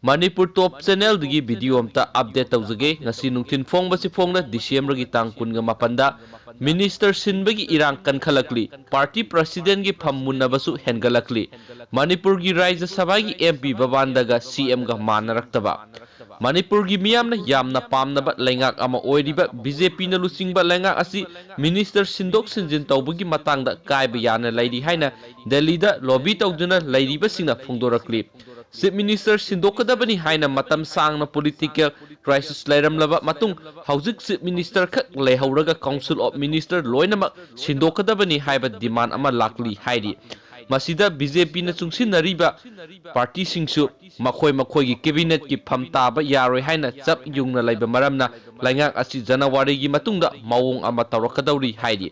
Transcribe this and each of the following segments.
Manipur Top Channel digi video amta update tawjage ngasi nungthin fongbasi fongna December gi tang kunga mapanda Minister sinbagi irang kan khalakli party president gi phammunnabasu hengalakli Manipur gi Rajya Sabha gi MP babandaga CM ga manaraktaba Manipur gi miyamna yamna pamnaba lengak ama oiriba BJP na lusingba lengak asi Minister sindok sinjin tawbagi matangda kaiba yana lairi haina Delhi da lobby tawduna lairiba singna phongdorakli Chief Minister Sindokadabani haina matam sangna political crisis lairamlaba matung haujik Chief Minister khak lehauraga Council of Minister loinamak Sindokadabani haiba demand ama lakli hairi masida BJP na chungsinariba party singsu makhoi gi cabinet ki phamtaba yaroi haina chap yungna laiba maramna laingak asi January gi matungda mawong ama tawrakadauri hairi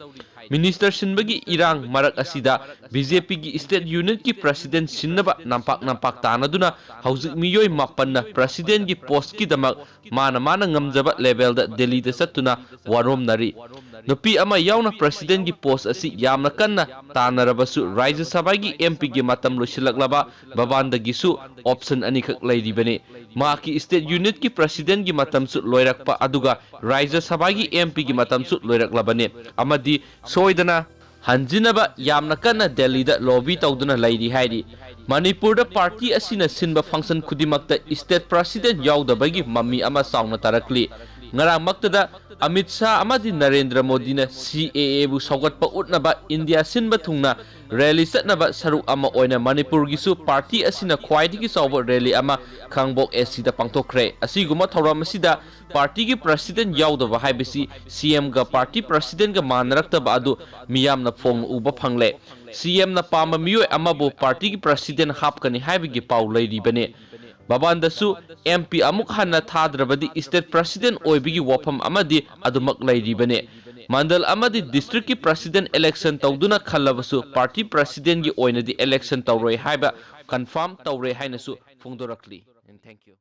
Minister Sinbagi irang marak asida BJP gi State Union ki President Sinnaba nampak tanaduna haujik miyoi mapanna President gi post ki damak mana ngamjaba level da Delhi da satuna warom nari nupi ama yauna President gi post asi yamna kanna tanarabasu Rajya Sabha gi MP gi matam loisilaklaba babanda gi su option ani khak lairibane ma ki State Unit ki President gi matam su loirakpa aduga Rajya Sabha gi MP gi matam su loiraklabane amadi soidana hanjinaba yamna kana Delhi da lobby tawduna lairi hairi Manipur da party asina sinba function khudimakta state president yaudabagi mami ama sauna tarakli ngarang maktada Amit Shah amadi Narendra Modi na CAA bu saugatpa utnaba India sinba thungna rally satnaba saruk ama oina Manipur gisu party asina khwaidigi sauba rally ama Khangbok SC da pangthokre asiguma thoram asida party gi president yaudaba haibisi CM ga party president ga manaraktaba adu miyamna phong uba phangle CM na pama miyoi amabu party gi president hapkani haibigi pau lairibane Babandasu MP amuk hanna thadrabadi state president oibigi wafam amadi adumak lairibane Mandal amadi district ki president election tawduna khallabasu party president gi oinadi election tawroi haiba confirm tawre hainasu phongdorakli and thank you